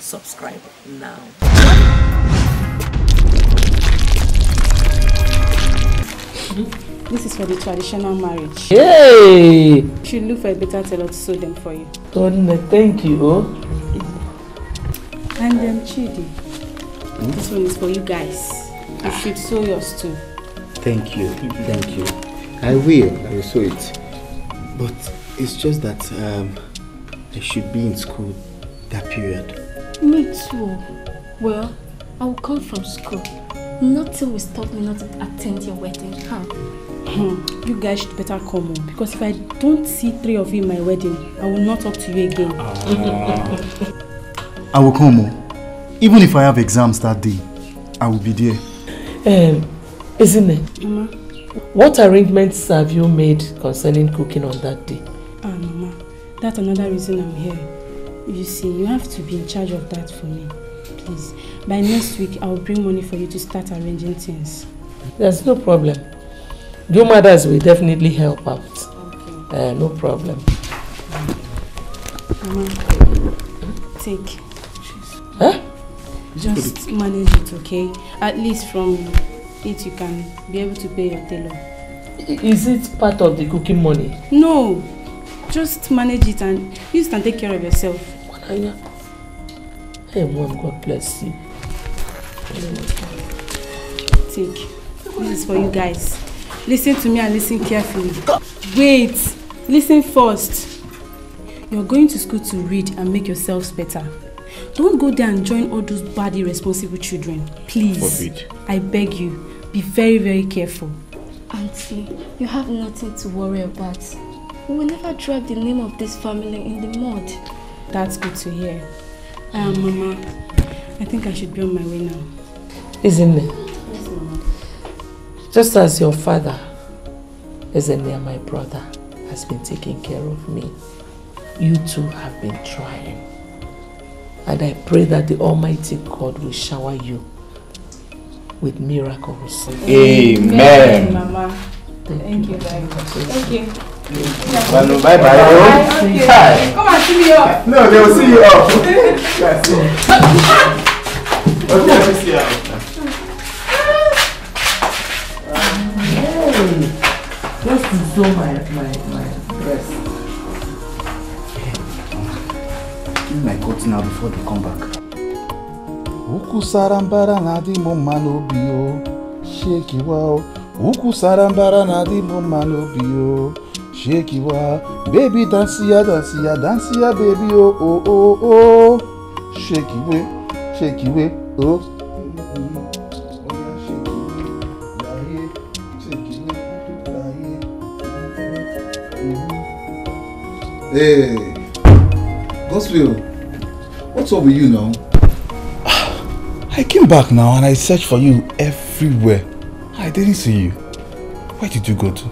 subscribe now. This is for the traditional marriage. Hey! You should look for a better tailor to sew them for you. Thank you. And Chidi, this one is for you guys. You should sew yours too. Thank you. Thank you. I will sew it. But it's just that I should be in school that period. Me too. Well, I will come from school. Nothing will stop me not to attend your wedding, huh? You guys should better come on, because if I don't see 3 of you in my wedding, I will not talk to you again. I will come on. Even if I have exams that day, I will be there. Isn't it? Mama. What arrangements have you made concerning cooking on that day? Mama, that's another reason I'm here. You see, you have to be in charge of that for me. Please. By next week, I will bring money for you to start arranging things. There's no problem. You mothers will definitely help out. Okay. No problem. Mama, take. Huh? Just manage it, okay? At least from it you can be able to pay your tailor. Is it part of the cooking money? No. Just manage it and you can take care of yourself. Hey Mom, God bless you. Take. This is for you guys. Listen to me and listen carefully. Wait. Listen first. You're going to school to read and make yourselves better. Don't go there and join all those bad, irresponsible children. Please. Forbid. I beg you. Be very, very careful. Auntie, you have nothing to worry about. We will never drag the name of this family in the mud. That's good to hear. Mama, I think I should be on my way now. Isn't it? Yes, Mama. Just as your father, isn't it, my brother, has been taking care of me, you two have been trying. And I pray that the Almighty God will shower you with miracles. Amen. Mama. Thank you very much. Thank you. Well, bye bye. Okay. Come and see me off. No, they will see you off. Okay, let me see you off. Just to show my dress. Give my coat now before they come back. Uku sarambara nadi momano bio, shake wow. Uku sarambara nadi momano bio, shake wow. Baby dance ya, baby oh oh oh oh. Shake it oh. Hey, Gospel, what's up with you now? I came back now and I searched for you everywhere. I didn't see you. Where did you go to?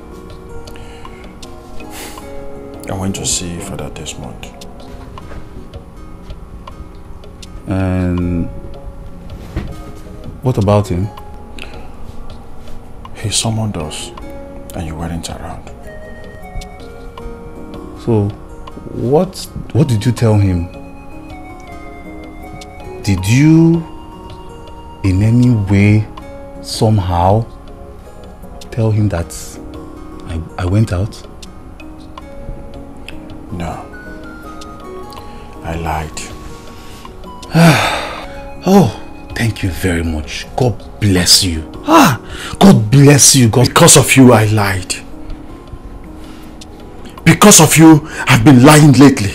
I went to see Father Desmond. And what about him? He summoned us and you weren't around. So, what did you tell him? Did you in any way, somehow, tell him that I went out? No. I lied. Oh, thank you very much. God bless you. God bless you. God. Because of you, I lied. Because of you, I've been lying lately.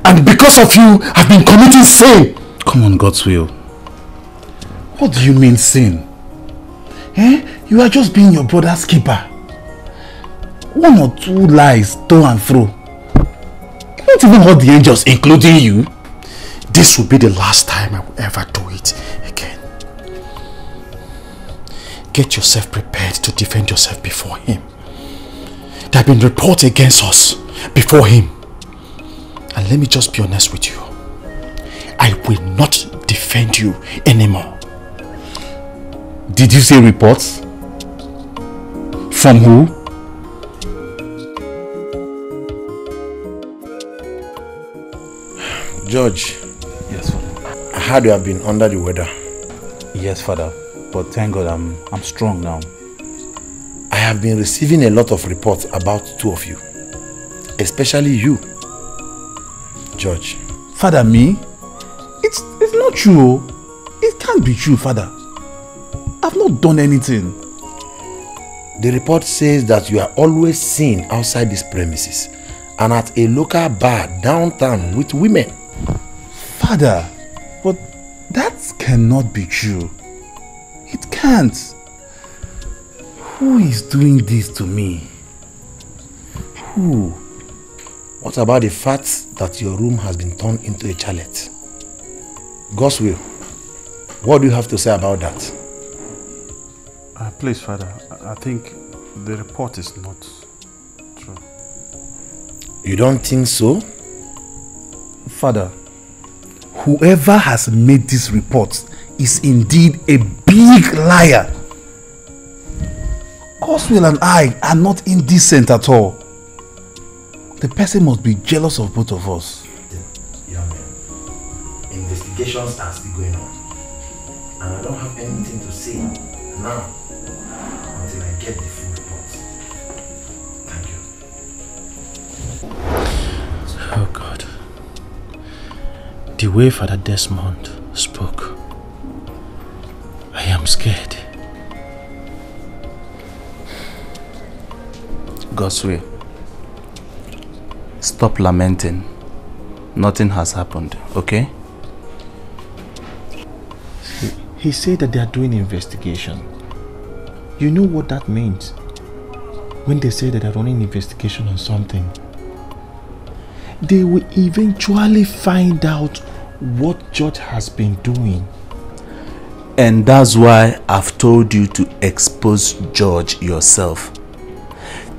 And because of you, I've been committing sin. Come on, God's will. What do you mean sin? You are just being your brother's keeper. 1 or 2 lies to and fro. You don't even hurt the angels, including you. This will be the last time I will ever do it again. Get yourself prepared to defend yourself before him. There have been reports against us before him. And let me just be honest with you. I will not defend you anymore. Did you say reports? From who? Judge, Yes, Father. I heard you have been under the weather. Yes, Father. But thank God I'm strong now. I have been receiving a lot of reports about two of you. Especially you, George. Father, me? It's not true. It can't be true, Father. I've not done anything. The report says that you are always seen outside these premises and at a local bar downtown with women. Father, but that cannot be true. It can't. Who is doing this to me? Who? What about the fact that your room has been turned into a chalet? God's will. What do you have to say about that? Please, Father, I think the report is not true. You don't think so? Father, whoever has made this report is indeed a big liar. Coswell and I are not indecent at all. The person must be jealous of both of us. Young man, investigations are still going on. And I don't have anything to say now until I get the full report. Thank you. Oh God. The way Father Desmond spoke, I am scared. God's will. Stop lamenting. Nothing has happened, okay? He said that they are doing investigation. You know what that means? When they say that they're running investigation on something, they will eventually find out what George has been doing. And that's why I've told you to expose George yourself.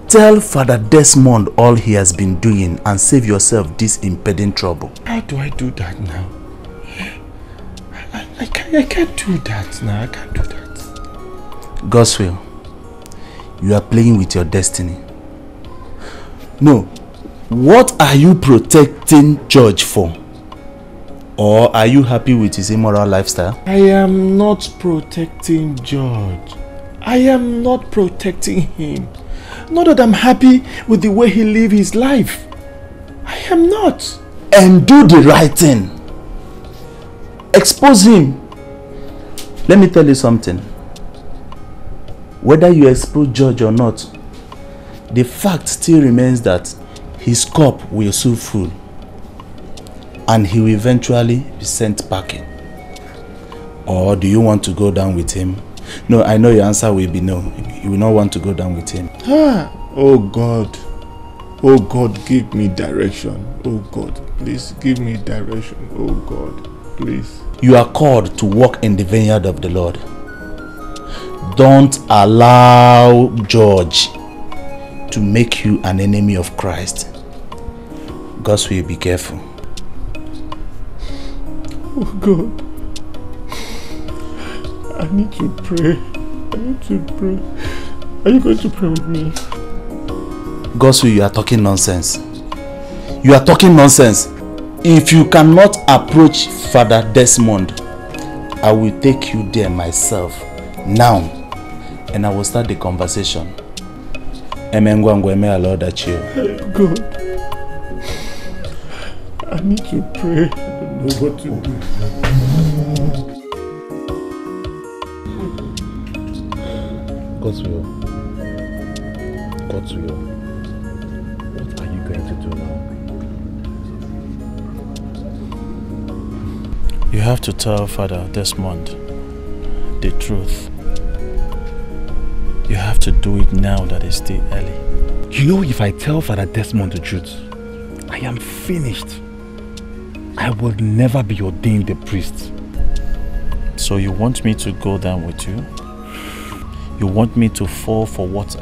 Tell Father Desmond all he has been doing and save yourself this impending trouble. How do I do that now? I can't do that now. I can't do that. God's will. You are playing with your destiny. No. What are you protecting George for? Or are you happy with his immoral lifestyle? I am not protecting George. I am not protecting him. Not that I'm happy with the way he lives his life. I am not. And do the right thing. Expose him. Let me tell you something. Whether you expose George or not, the fact still remains that his cup will soon full. And he will eventually be sent packing. Or do you want to go down with him? No, I know your answer will be no. You will not want to go down with him. Oh God. Oh God, give me direction. Oh God, please give me direction. Oh God, please. You are called to walk in the vineyard of the Lord. Don't allow George to make you an enemy of Christ. God's will, be careful. Oh God. I need to pray. I need to pray. Are you going to pray with me? God's will, you are talking nonsense. You are talking nonsense. If you cannot approach Father Desmond, I will take you there myself now, and I will start the conversation. God. I need to pray. I don't know what to do. God's will. God's will. What are you going to do now? You have to tell Father Desmond the truth. You have to do it now that it's still early. You know, if I tell Father Desmond the truth, I am finished. I will never be ordained a priest. So you want me to go down with you? You want me to fall for what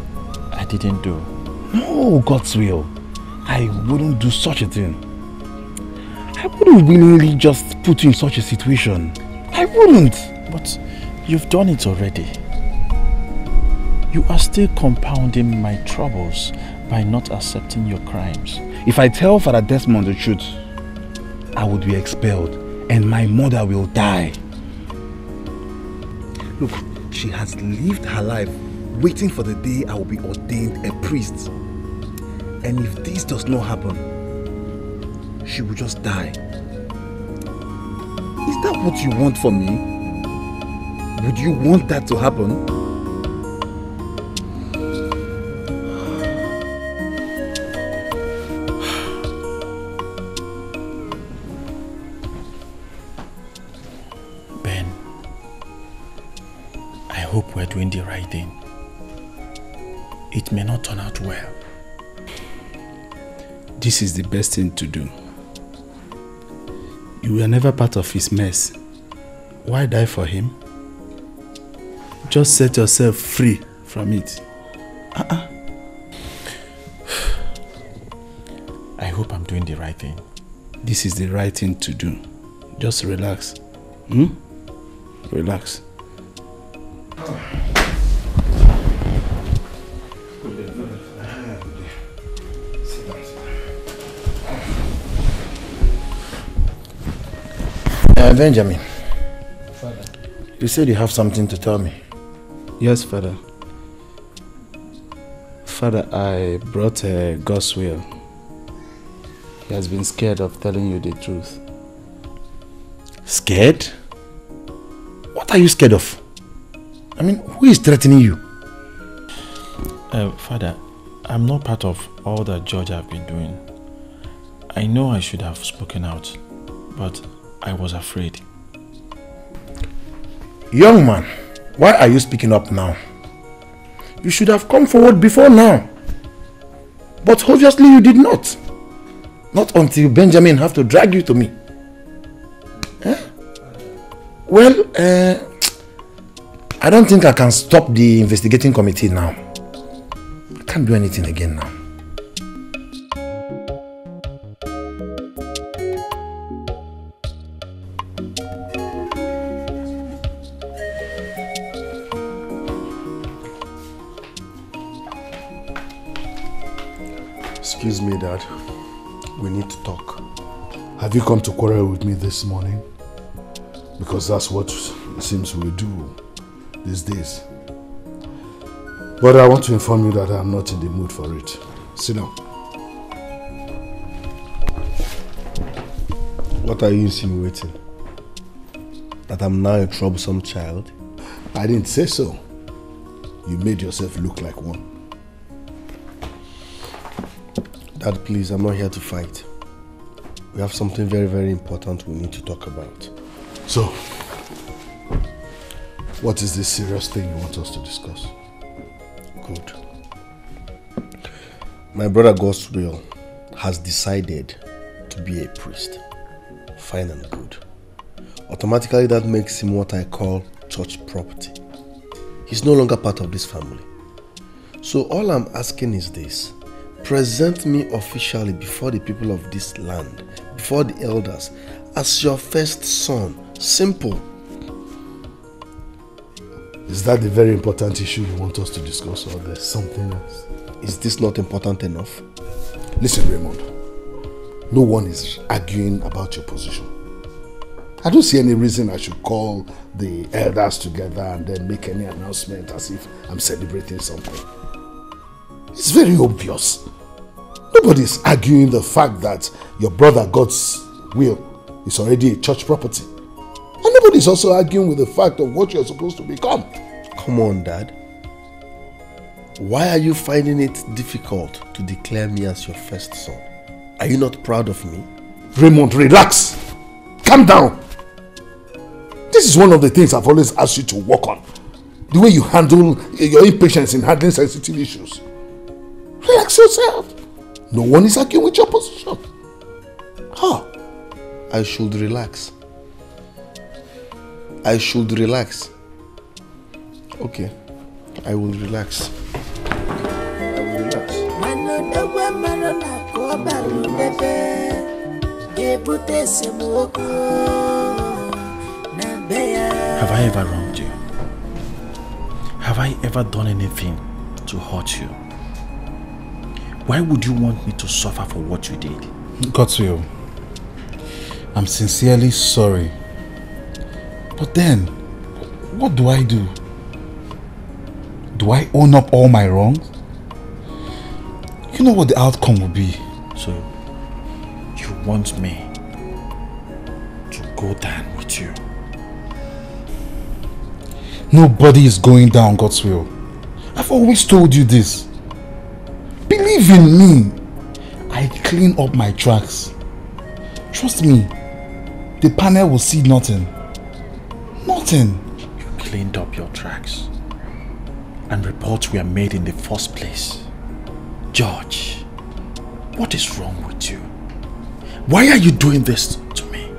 I didn't do? No, God's will. I wouldn't do such a thing. I wouldn't willingly just put you in such a situation. I wouldn't. But you've done it already. You are still compounding my troubles by not accepting your crimes. If I tell Father Desmond the truth, I would be expelled and my mother will die. Look, she has lived her life waiting for the day I will be ordained a priest. And if this does not happen, she will just die. Is that what you want for me? Would you want that to happen? Ben, I hope we're doing the right thing. It may not turn out well. This is the best thing to do. You were never part of his mess. Why die for him? Just set yourself free from it. I hope I'm doing the right thing. This is the right thing to do. Just relax. Relax. Benjamin, Father. You said you have something to tell me. Yes, Father. Father, I brought God's will. He has been scared of telling you the truth. Scared? What are you scared of? I mean, who is threatening you? Father, I'm not part of all that George have been doing. I know I should have spoken out, but I was afraid. Young man, why are you speaking up now? You should have come forward before now. But obviously you did not. Not until Benjamin have to drag you to me. Well, I don't think I can stop the investigating committee now. I can't do anything again now. Excuse me, Dad. We need to talk. Have you come to quarrel with me this morning? Because that's what it seems we do these days. But I want to inform you that I'm not in the mood for it. Sit down. What are you insinuating? That I'm now a troublesome child? I didn't say so. You made yourself look like one. Dad, please, I'm not here to fight. We have something very, very important we need to talk about. So, what is this serious thing you want us to discuss? Good. My brother Godswill has decided to be a priest. Fine and good. Automatically that makes him what I call church property. He's no longer part of this family. So all I'm asking is this. Present me officially before the people of this land, before the elders, as your first son. Simple. Is that the very important issue you want us to discuss, or there's something else? Is this not important enough? Listen, Raymond. No one is arguing about your position. I don't see any reason I should call the elders together and then make any announcement as if I'm celebrating something. It's very obvious. Nobody's arguing the fact that your brother God's will is already a church property. And nobody's also arguing with the fact of what you're supposed to become. Come on, Dad. Why are you finding it difficult to declare me as your first son? Are you not proud of me? Raymond, relax. Calm down. This is one of the things I've always asked you to work on. The way you handle your impatience in handling sensitive issues. Relax yourself. No one is arguing with your position. How? I should relax. I should relax. Okay, I will relax. I will relax. Have I ever wronged you? Have I ever done anything to hurt you? Why would you want me to suffer for what you did? Godswill, I'm sincerely sorry. But then, what do I do? Do I own up all my wrongs? You know what the outcome will be. So, you want me to go down with you? Nobody is going down God's will. I've always told you this. Believe in me. I clean up my tracks. Trust me. The panel will see nothing. Nothing. You cleaned up your tracks. And reports were made in the first place. George, what is wrong with you? Why are you doing this to me?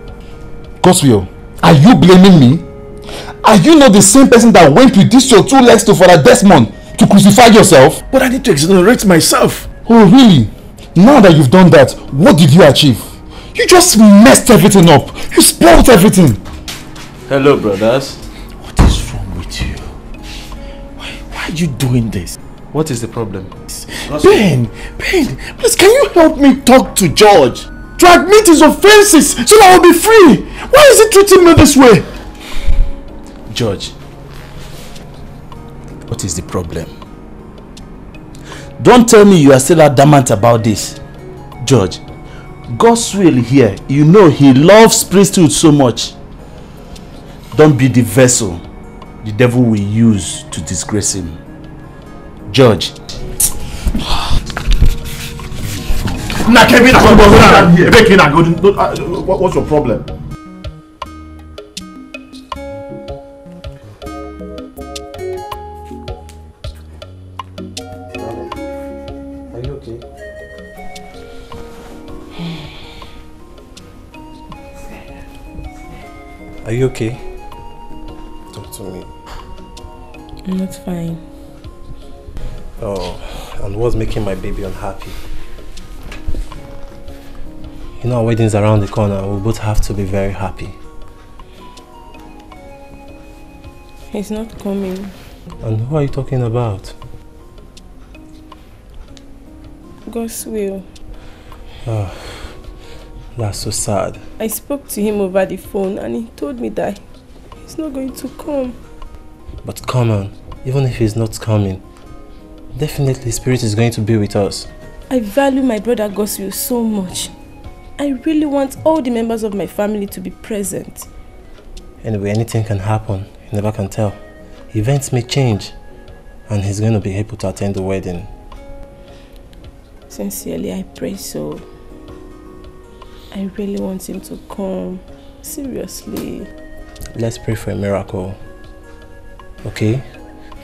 God's will, are you blaming me? Are you not the same person that went with these your 2 legs to Father Desmond to crucify yourself? But I need to exonerate myself. Oh really? Now that you've done that, what did you achieve? You just messed everything up. You spoiled everything. Hello, brothers. What is wrong with you? Why are you doing this? What is the problem? Ben, please can you help me talk to George? To admit his offenses so that I'll be free. Why is he treating me this way? George, what is the problem? Don't tell me you are still adamant about this. George, God's will here, you know he loves priesthood so much. Don't be the vessel the devil will use to disgrace him. George. What's your problem? Are you okay? Are you okay? Talk to me. I'm not fine. Oh, and what's making my baby unhappy? You know our wedding's around the corner. We both have to be very happy. He's not coming. And who are you talking about? God's will. Oh, that's so sad. I spoke to him over the phone and he told me that he's not going to come. But come on, even if he's not coming, definitely Spirit is going to be with us. I value my brother God's will so much. I really want all the members of my family to be present. Anyway, anything can happen. You never can tell. Events may change and he's going to be able to attend the wedding. Sincerely, I pray so. I really want him to come. Seriously. Let's pray for a miracle. Okay?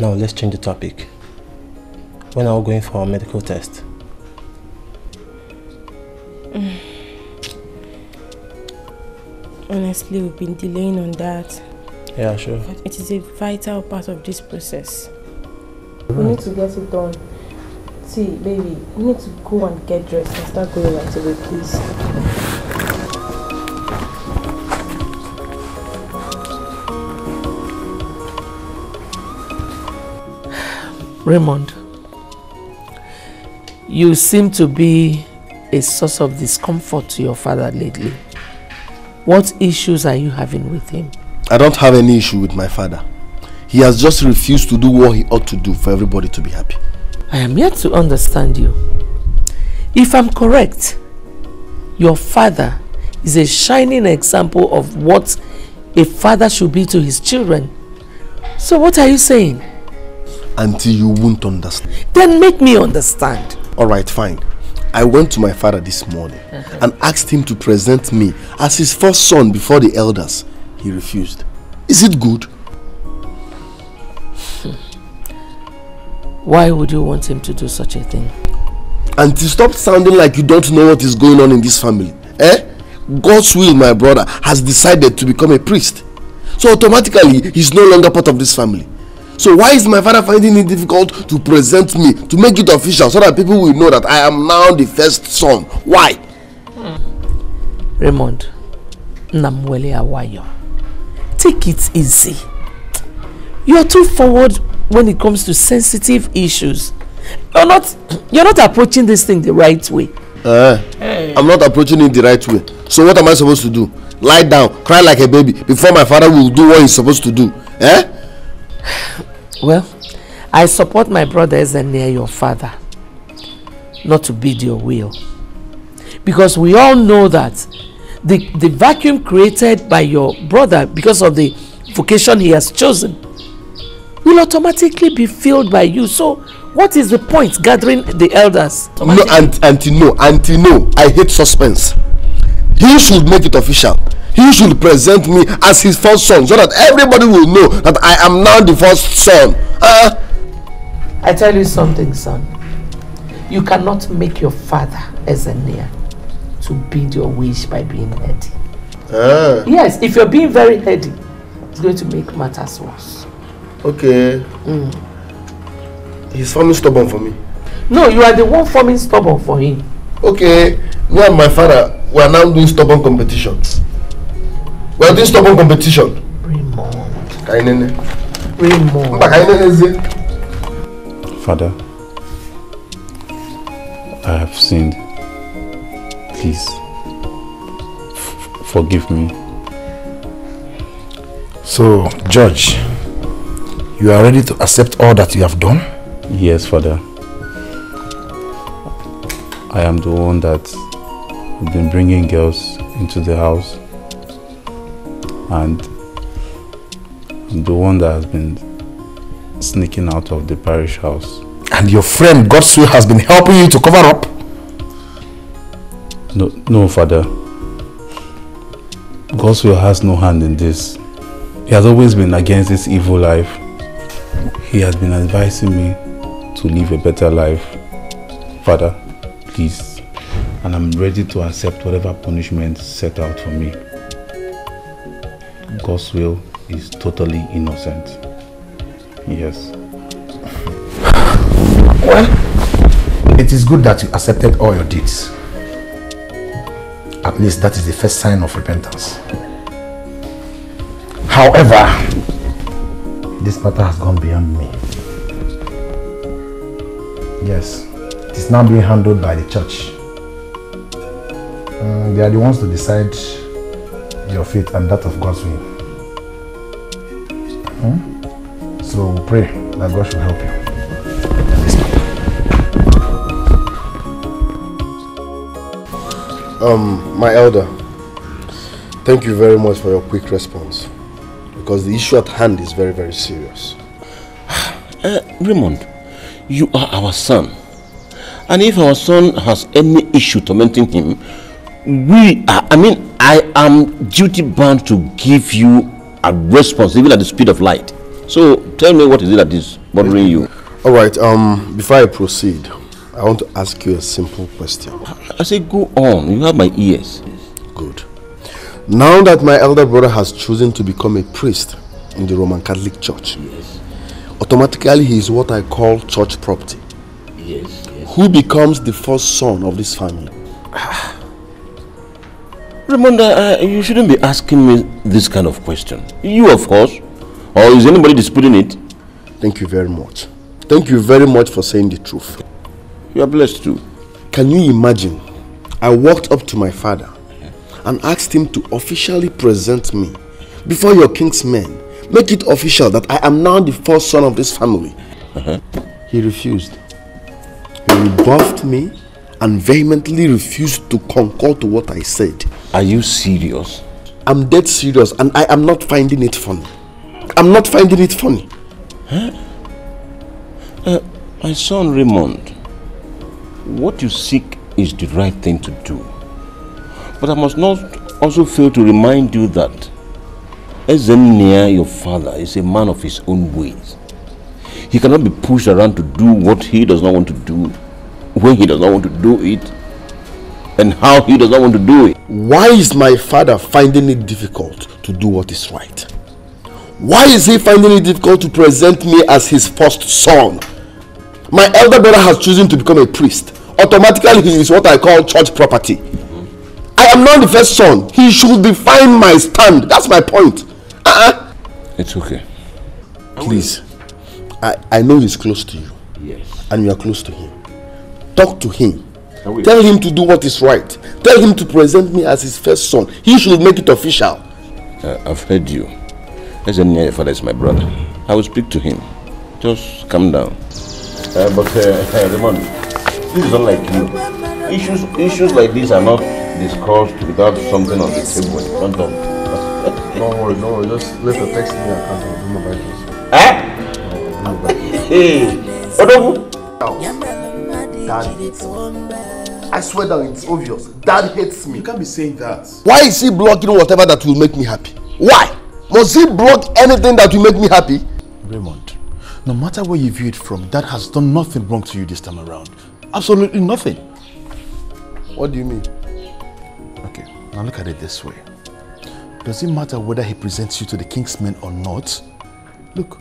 Now let's change the topic. When are we going for our medical test? Honestly, we've been delaying on that. Yeah, sure. But it is a vital part of this process. We need to get it done. See, baby, we need to go and get dressed and start going right away, please. Raymond, you seem to be a source of discomfort to your father lately. What issues are you having with him? I don't have any issue with my father. He has just refused to do what he ought to do for everybody to be happy. I am yet to understand you. If I'm correct, your father is a shining example of what a father should be to his children. So what are you saying? Until you won't understand. Then make me understand. Alright, fine. I went to my father this morning and asked him to present me as his first son before the elders. He refused. Is it good? Why would you want him to do such a thing? And to stop sounding like you don't know what is going on in this family. God's will, my brother, has decided to become a priest. So automatically, he's no longer part of this family. So why is my father finding it difficult to present me, to make it official, so that people will know that I am now the first son? Why? Raymond, Namwele Awayo, take it easy. You are too forward when it comes to sensitive issues. You're not approaching this thing the right way. Hey. I'm not approaching it the right way. So what am I supposed to do? Lie down, cry like a baby before my father will do what he's supposed to do? Eh? Well, I support my brother Ezeonu, your father, not to bid your will. Because we all know that the vacuum created by your brother because of the vocation he has chosen will automatically be filled by you. So what is the point gathering the elders? No, auntie, no. I hate suspense. He should make it official. He should present me as his first son so that everybody will know that I am now the first son. I tell you something, son. You cannot make your father Ezeonu to bid your wish by being heady. Yes, if you're being very heady, it's going to make matters worse. Okay. He's forming stubborn for me. No, you are the one forming stubborn for him. Okay, me and my father, we are now doing stubborn competition. We are doing stubborn competition. Raymond. Father, I have sinned. Please, forgive me. So, Judge, you are ready to accept all that you have done? Yes, Father. I am the one that has been bringing girls into the house, and I'm the one that has been sneaking out of the parish house. And your friend Godswill has been helping you to cover up? No, Father. Godswill has no hand in this. He has always been against this evil life. He has been advising me to live a better life. Father, please. And I'm ready to accept whatever punishment set out for me. Godswill is totally innocent. Yes. Well, it is good that you accepted all your deeds. At least that is the first sign of repentance. However, this matter has gone beyond me. Yes, it is now being handled by the church. They are the ones to decide your fate and that of God's will. So we pray that God should help you. My elder, thank you very much for your quick response, because the issue at hand is very, very serious. Raymond, you are our son, and if our son has any issue tormenting him, I am duty bound to give you a response, even at the speed of light. So tell me, what is it that is bothering you? All right, before I proceed, I want to ask you a simple question. I say go on, you have my ears. Good. Now that my elder brother has chosen to become a priest in the Roman Catholic Church, yes, automatically he is what I call church property. Yes. Who becomes the first son of this family? Raymond, you shouldn't be asking me this kind of question. You, of course. Or is anybody disputing it? Thank you very much. Thank you very much for saying the truth. You are blessed too. Can you imagine? I walked up to my father and asked him to officially present me before your king's men. Make it official that I am now the first son of this family. He refused. He rebuffed me and vehemently refused to concur to what I said. Are you serious? I'm dead serious, and I am not finding it funny. I'm not finding it funny. My son Raymond, what you seek is the right thing to do. But I must not also fail to remind you that Ezeonu, your father, is a man of his own ways. He cannot be pushed around to do what he does not want to do, when he does not want to do it, and how he does not want to do it. Why is my father finding it difficult to do what is right? Why is he finding it difficult to present me as his first son? My elder brother has chosen to become a priest. Automatically he is what I call church property. I am not the first son. He should define my stand. That's my point. It's okay. Please. I know he's close to you. Yes. And you are close to him. Talk to him Tell him to do what is right. Tell him to present me as his first son. He should make it official. I've heard you. Your father is my brother. I will speak to him. Just calm down. Raymond, this is not like you. Issues like this are not discussed without something on the table in front of. Don't worry. Just let her text me and I'll do my battles. Hey, Odogu. Dad, I swear that it's obvious. Dad hates me. You can't be saying that. Why is he blocking whatever that will make me happy? Why? Must he block anything that will make me happy? Raymond, no matter where you view it from, Dad has done nothing wrong to you this time around. Absolutely nothing. What do you mean? Okay, now look at it this way. Does it matter whether he presents you to the king's men or not? Look,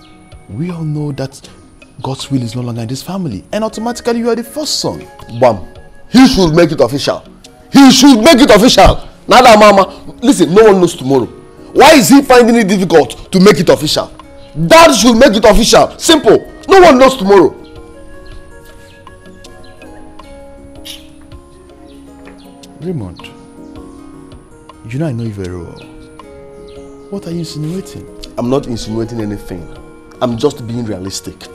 we all know that God's will is no longer in this family, and automatically you are the first son. Bam. He should make it official. He should make it official. Now that Mama, listen, no one knows tomorrow. Why is he finding it difficult to make it official? Dad should make it official. Simple. No one knows tomorrow. Raymond, you know I know you very well. What are you insinuating? I'm not insinuating anything. I'm just being realistic.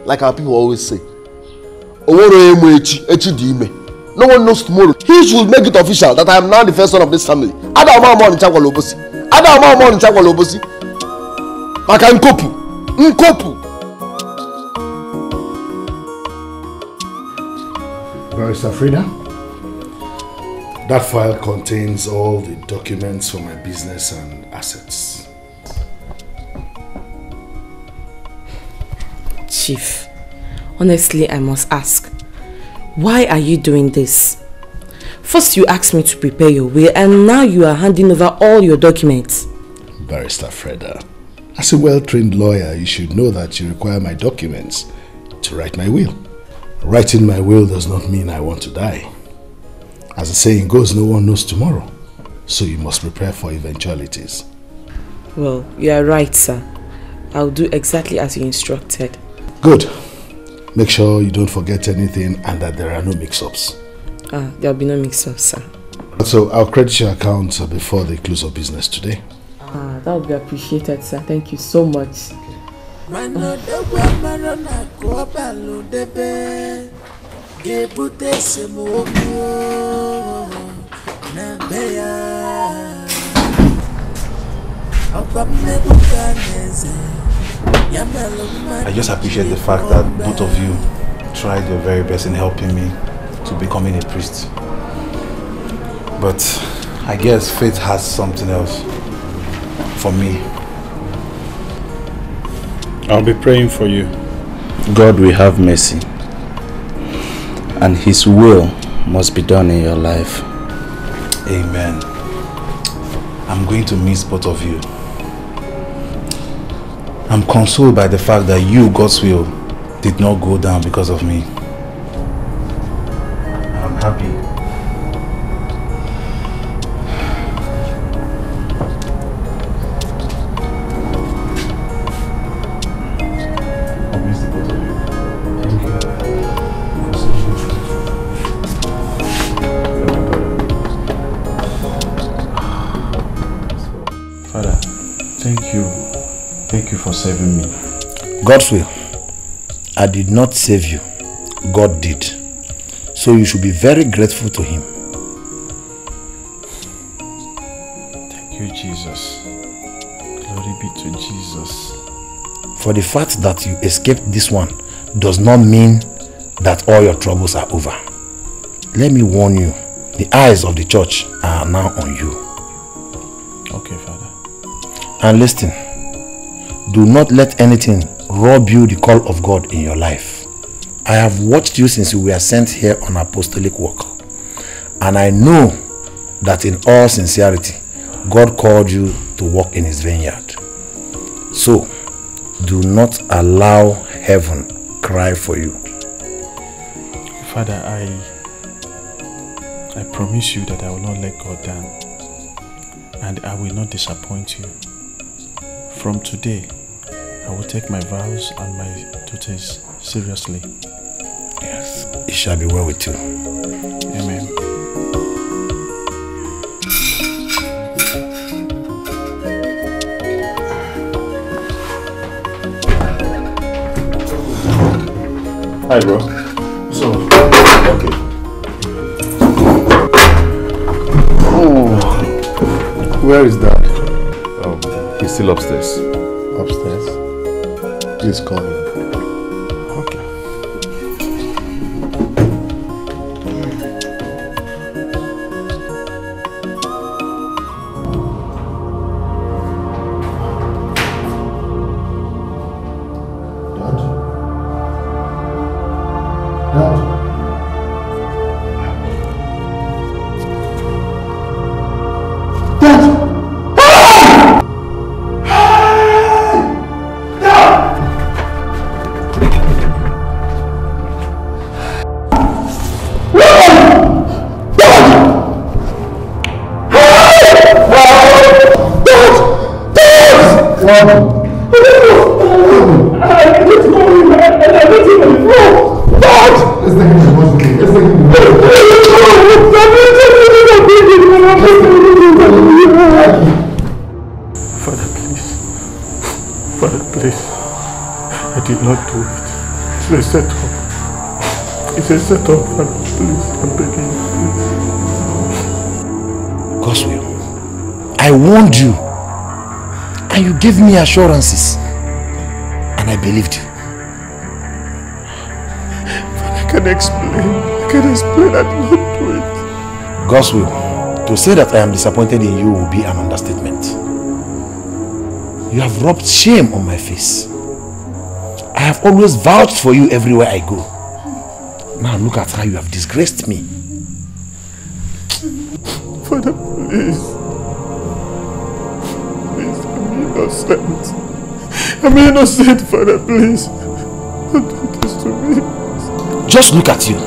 Like our people always say. No one knows tomorrow. He should make it official that I am now the first son of this family. Maka Nkopu. Barrister Frida, that file contains all the documents for my business and assets. Chief, honestly, I must ask, why are you doing this? First you asked me to prepare your will, and now you are handing over all your documents. Barrister Freda, as a well-trained lawyer, you should know that you require my documents to write my will. Writing my will does not mean I want to die. As the saying goes, no one knows tomorrow, so you must prepare for eventualities. Well, you are right, sir. I'll do exactly as you instructed. Good. Make sure you don't forget anything and that there are no mix-ups. There'll be no mix-ups, sir. So I'll credit your account before the close of business today. That would be appreciated, sir. Thank you so much. I just appreciate the fact that both of you tried your very best in helping me to becoming a priest. But I guess fate has something else for me. I'll be praying for you. God will have mercy, and His will must be done in your life. Amen. I'm going to miss both of you. I'm consoled by the fact that you, God's will, did not go down because of me. I'm happy. For saving me. God's will. I did not save you. God did. So you should be very grateful to Him. Thank you, Jesus. Glory be to Jesus. For the fact that you escaped this one does not mean that all your troubles are over. Let me warn you, the eyes of the church are now on you. Okay, Father. And listen, do not let anything rob you the call of God in your life. I have watched you since you were sent here on apostolic work. And I know that in all sincerity, God called you to work in His vineyard. So, do not allow heaven cry for you. Father, I promise you that I will not let God down. And I will not disappoint you. From today, I will take my vows and my duties seriously. Yes, it shall be well with you. Amen. Hi, bro. So, okay. Oh, where is Dad? He's still upstairs. Upstairs? Please call him. Okay. It's a setup, Father. Please, I'm begging you, please. Goswell, I warned you. And you gave me assurances. And I believed you. I can explain. I did not do it. Goswell, to say that I am disappointed in you will be an understatement. You have rubbed shame on my face. I have always vouched for you everywhere I go. Now look at how you have disgraced me. Father, please. Please, I'm innocent. I'm innocent, Father, please. Don't do this to me. Just look at you.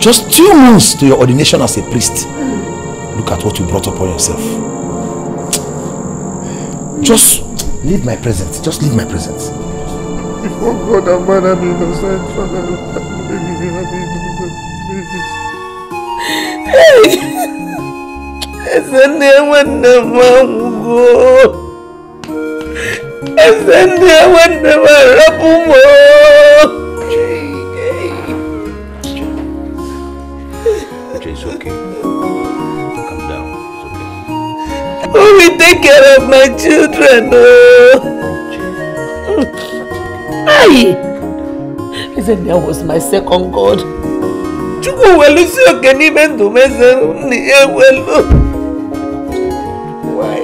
Just 2 months to your ordination as a priest. Look at what you brought upon yourself. Just leave my presence. Just leave my presence. Before God and man, I'm innocent, Father. I'm begging you, I'm innocent, please. It's okay. Calm down. It's okay. Who will take care of my children? Aye! Even there was my second God. Why?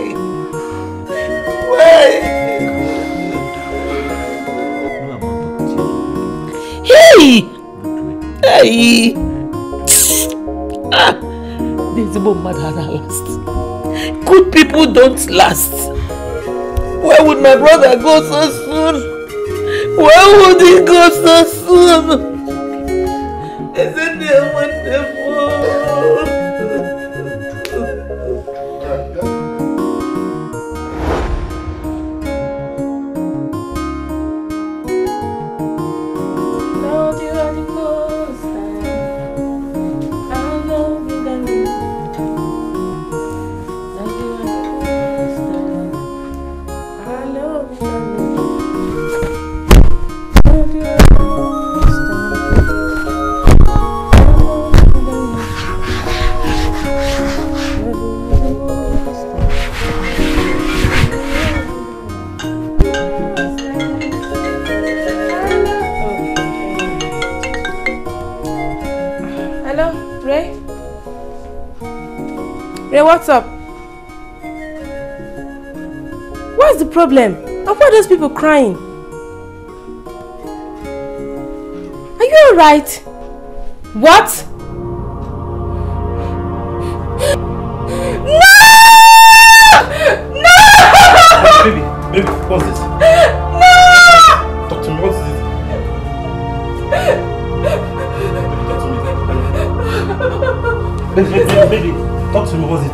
Hey! Hey! This woman had last. Good people don't last. Where would my brother go so soon? Where would he go so soon? Isn't it wonderful? Lord, you are the most high. I love you, darling. Lord, you are the most high. I love you, darling. Lord, you are the most Hello, Ray? Ray, what's up? What's the problem? And why are those people crying? Are you alright? What? No! No! Baby, what's this? No! Talk to me, what's this? Baby, talk to me, what's it?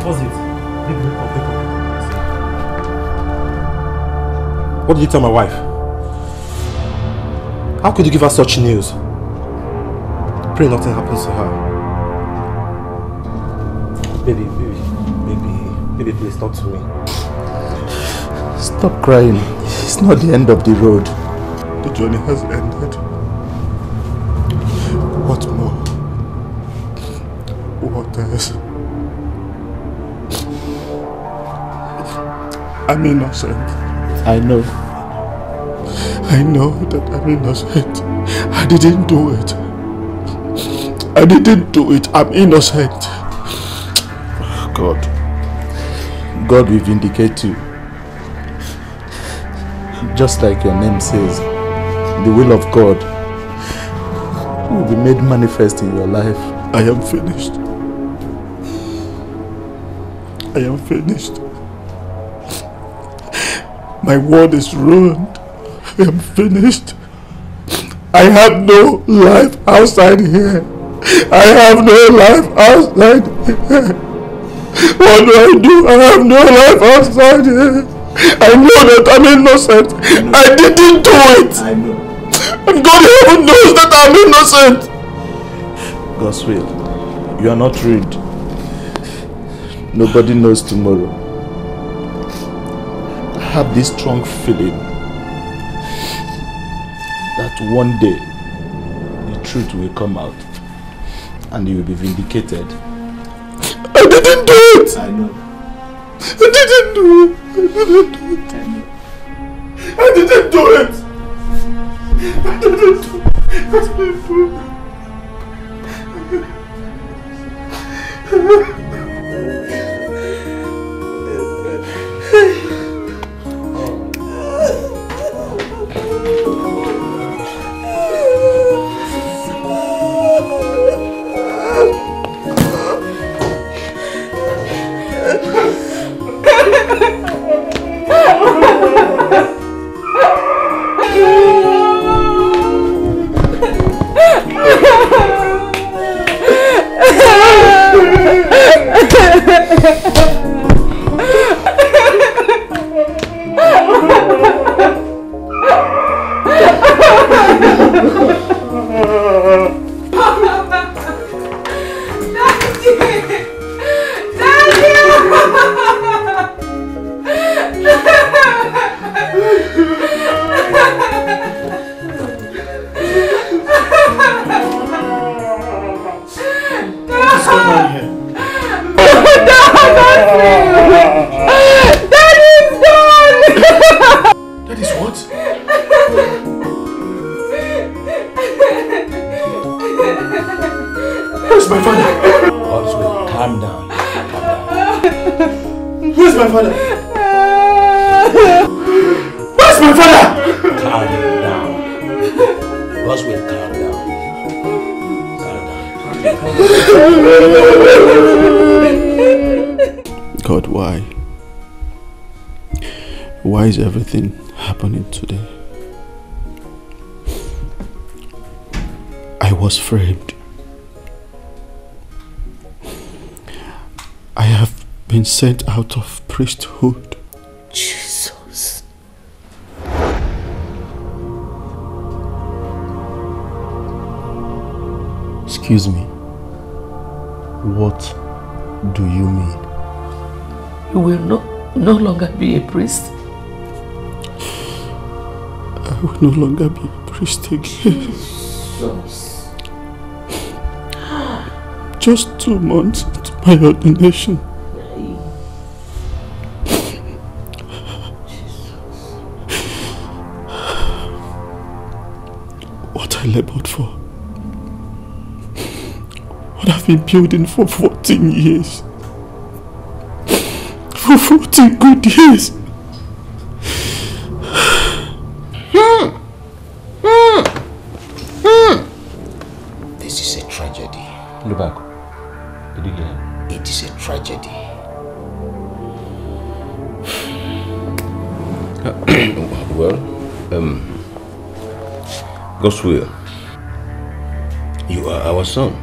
Baby, wake up. What did you tell my wife? How could you give her such news? pray nothing happens to her. Baby, please talk to me. Stop crying. It's not the end of the road. The journey has ended. What more? What else? I'm innocent. I know. I know that I'm innocent. I didn't do it. I didn't do it. I'm innocent. God will vindicate you. Just like your name says, the will of God will be made manifest in your life. I am finished. I am finished. My world is ruined. I am finished. I have no life outside here. I have no life outside here. What do? I have no life outside here. I know that I'm innocent. I didn't do it. I know. And God even knows that I'm innocent. God's will. You are not ruined. Nobody knows tomorrow. I have this strong feeling that one day the truth will come out and you will be vindicated. I didn't do it! I know. I didn't do it! I didn't do it! I didn't do God, why? Why is everything happening today? I was framed. I have been sent out of priesthood. Jesus. Excuse me. What do you mean? You will no longer be a priest. I will no longer be a priest again. Jesus. Just 2 months to my ordination. What I labored for. What I've been building for 14 years. For 14 good years. This is a tragedy. Look back. Did you hear him? It is a tragedy. Well, God's will. You are our son.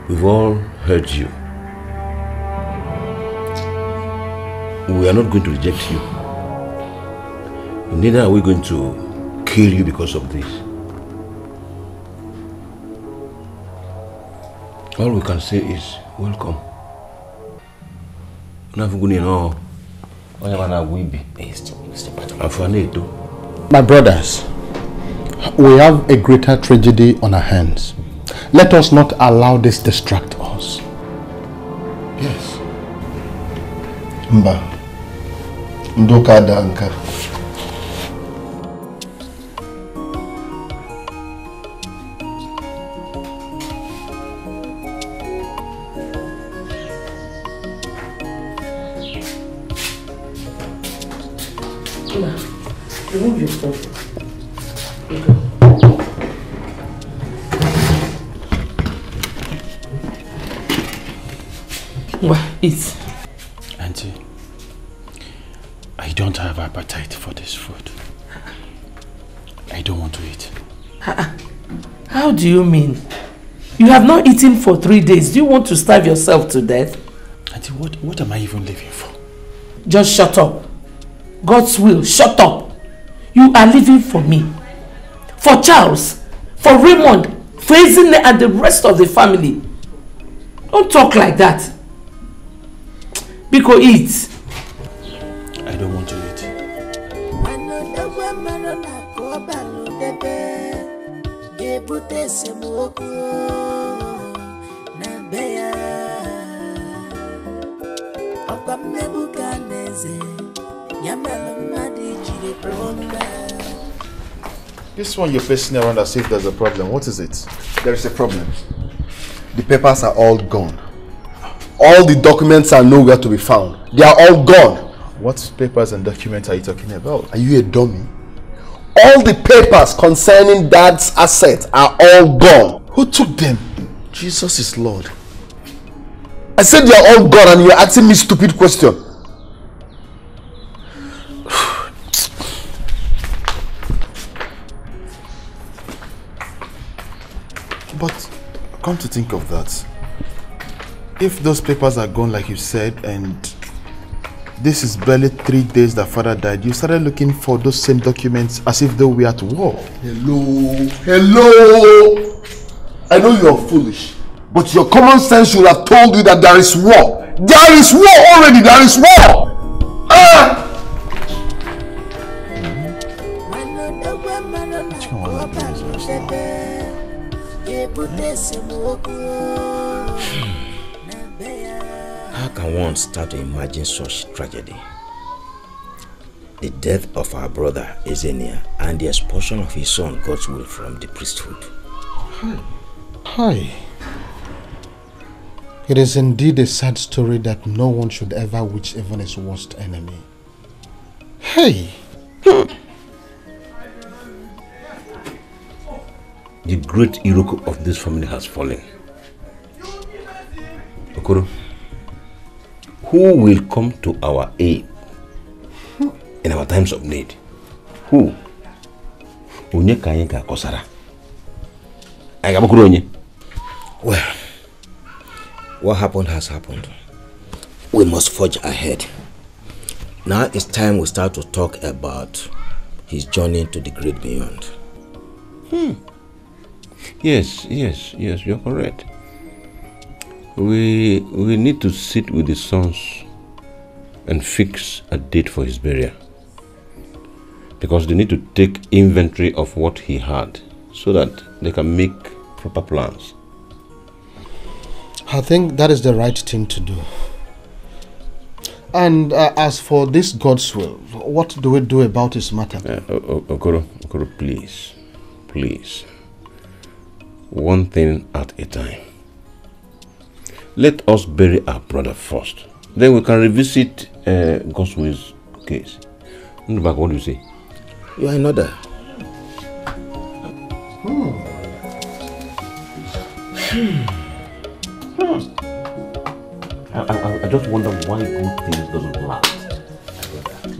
We've all heard you. We are not going to reject you. Neither are we going to kill you because of this. All we can say is welcome. My brothers, we have a greater tragedy on our hands. Let us not allow this distract us. Yes. Mba. Ndoka danka. Remove your phone. Well, eat. Auntie, I don't have appetite for this food. I don't want to eat. How do you mean? You have not eaten for 3 days. Do you want to starve yourself to death? Auntie, what am I even living for? Just shut up. God's will, shut up. You are living for me. For Charles. For Raymond. For Ezine and the rest of the family. Don't talk like that. Biko, eat. I don't want to eat. This one you're facing around as if there's a problem. What is it? There is a problem. The papers are all gone. All the documents are nowhere to be found. They are all gone. What papers and documents are you talking about? Are you a dummy? All the papers concerning Dad's assets are all gone. Who took them? Jesus is Lord. I said they are all gone and you're asking me stupid question. But come to think of that, if those papers are gone like you said, and this is barely 3 days that father died, you started looking for those same documents as if though we are at war. Hello. I know you are foolish, but your common sense should have told you that there is war. There is war already. There is war. How can one start to imagine such tragedy? The death of our brother Ezenia and the expulsion of his son God's will from the priesthood. Hi. It is indeed a sad story that no one should ever wish even his worst enemy. Hey! The great Iroko of this family has fallen. Okoro, who will come to our aid in our times of need? Who? Well, what happened has happened. We must forge ahead. Now it's time we start to talk about his journey to the great beyond. Yes, you're correct. We need to sit with the sons and fix a date for his burial. Because they need to take inventory of what he had so that they can make proper plans. I think that is the right thing to do. And as for this God's will, what do we do about this matter? Okoro, please. One thing at a time. Let us bury our brother first. Then we can revisit God's will's case. What do you say? You are in order. I just wonder why good things doesn't last.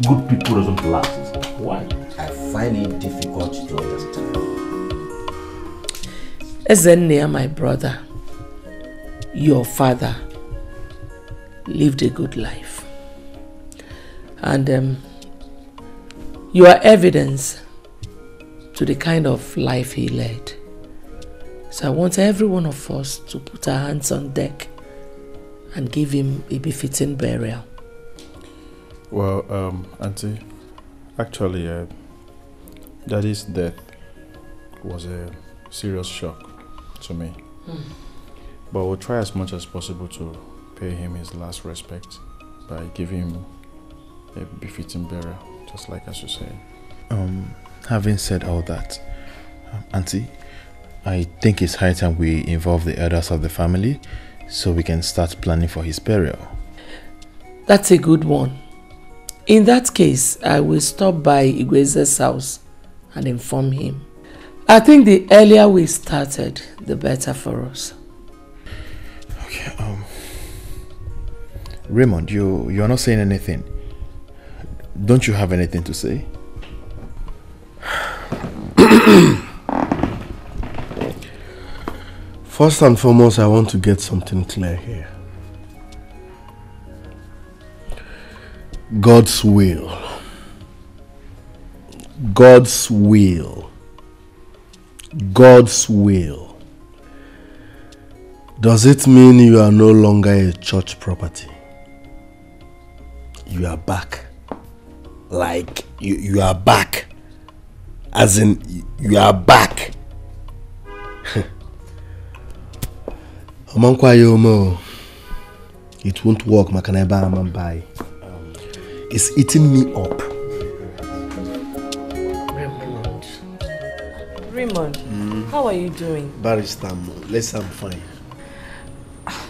Good people doesn't last. Why? I find it difficult to understand. Ezenia, my brother, your father lived a good life. And you are evidence to the kind of life he led. So I want every one of us to put our hands on deck and give him a befitting burial. Well, Auntie, actually, Daddy's death was a serious shock to me. But we'll try as much as possible to pay him his last respect by giving him a befitting burial, just like as you say. Having said all that, Auntie, I think it's high time we involve the elders of the family so we can start planning for his burial. That's a good one. In that case, I will stop by Igweze's house and inform him. I think the earlier we started, the better for us. Okay, Raymond, you're not saying anything. Don't you have anything to say? First and foremost, I want to get something clear here. God's will. God's will. God's will. Does it mean you are no longer a church property? You are back. Like, you are back. As in, you are back. It won't work, Makaneba Amambai. It's eating me up. Raymond, how are you doing? Barrister, let's I'm fine.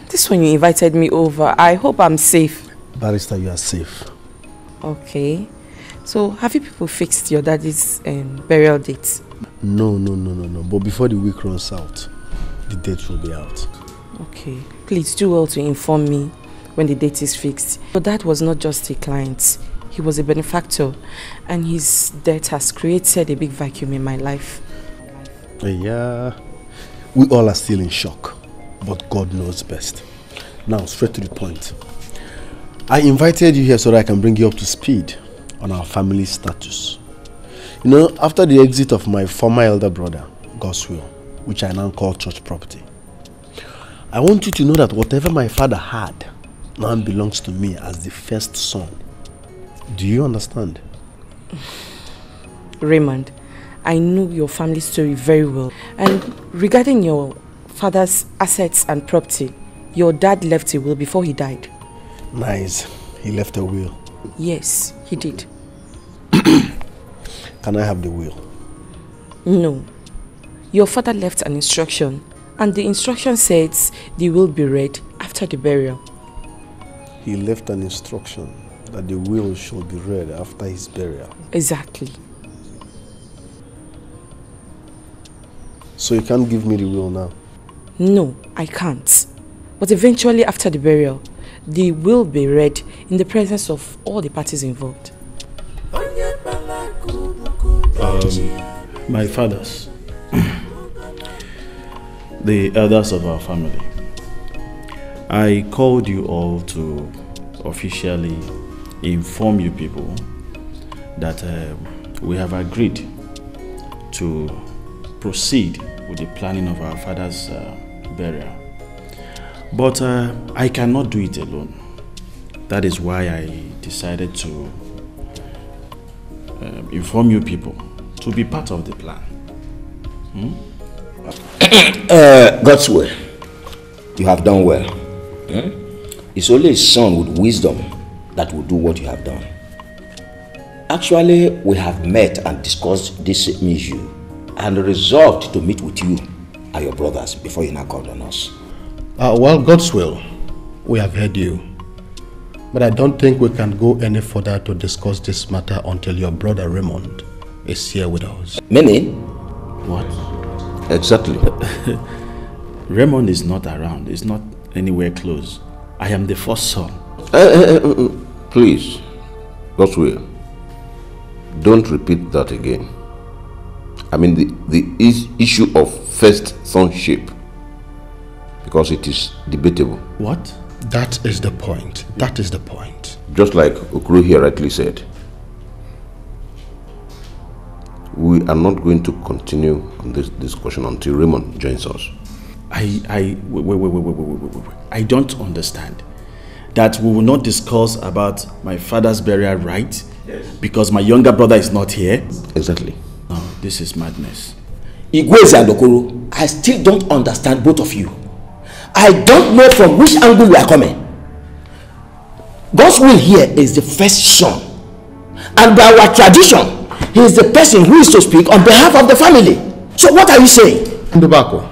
This one you invited me over. I hope I'm safe. Barrister, you are safe. Okay. So, have you people fixed your daddy's burial date? No. But before the week runs out, the date will be out. Okay. Please do well to inform me when the date is fixed. Your dad was not just a client. He was a benefactor. And his death has created a big vacuum in my life. Yeah. We all are still in shock. But God knows best. Now, straight to the point. I invited you here so that I can bring you up to speed on our family status. You know, after the exit of my former elder brother, God's will, which I now call church property, I want you to know that whatever my father had now belongs to me as the first son. Do you understand? Raymond, I know your family story very well. And regarding your father's assets and property, your dad left a will before he died. Nice. He left a will. Yes, he did. Can I have the will? No. Your father left an instruction, and the instruction says the will be read after the burial. He left an instruction that the will should be read after his burial. Exactly. So you can't give me the will now? No, I can't. But eventually after the burial, the will be read in the presence of all the parties involved. My fathers, the elders of our family, I called you all to officially inform you people that we have agreed to proceed with the planning of our father's burial. But I cannot do it alone. That is why I decided to inform you people to be part of the plan. God's will. You have done well. It's only a son with wisdom that will do what you have done. Actually, we have met and discussed this issue and resolved to meet with you and your brothers before you now called on us. Well, God's will, we have heard you. But I don't think we can go any further to discuss this matter until your brother Raymond is here with us. Meaning? What? Exactly. Raymond is not around. He's not anywhere close. I am the first son. Please, God's will, don't repeat that again. I mean the issue of first sonship, because it is debatable. What? That is the point. That is the point. Just like Okru here rightly said, we are not going to continue on this discussion until Raymond joins us. wait. I don't understand. That we will not discuss about my father's burial right because my younger brother is not here? Exactly. No, this is madness. Igweze and Okoro, I still don't understand both of you. I don't know from which angle you are coming. God's will here is the first son. And by our tradition, he is the person who is to speak on behalf of the family. So what are you saying? Ndubako,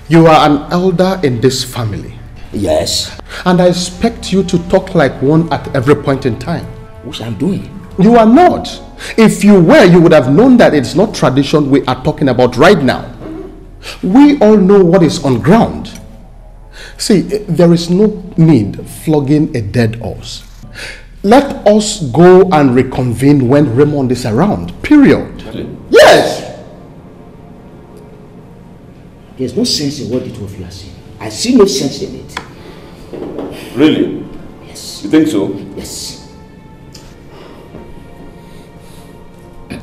you are an elder in this family. Yes. And I expect you to talk like one at every point in time. Which I'm doing. You are not. If you were, you would have known that it's not tradition we are talking about right now. We all know what is on ground. See, there is no need flogging a dead horse. Let us go and reconvene when Raymond is around. Period. Yes! There's no sense in what the two of you are saying. I see no sense in it. Really? Yes. You think so? Yes.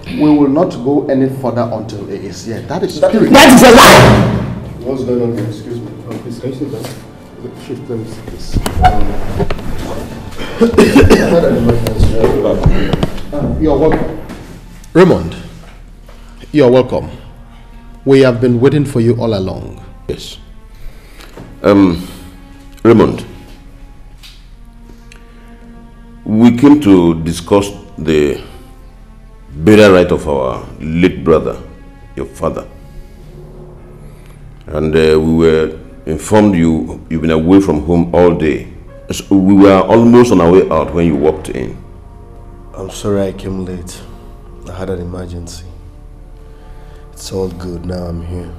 We will not go any further until it is here. That is spirit. That is a lie! What's going on here? Excuse me. Oh, please, can you sit down? Shift, let me see this. You're welcome. Raymond, you're welcome. We have been waiting for you all along. Yes. Raymond, we came to discuss the burial right of our late brother, your father. And we were informed you've been away from home all day. So we were almost on our way out when you walked in. I'm sorry I came late. I had an emergency. It's all good, now I'm here.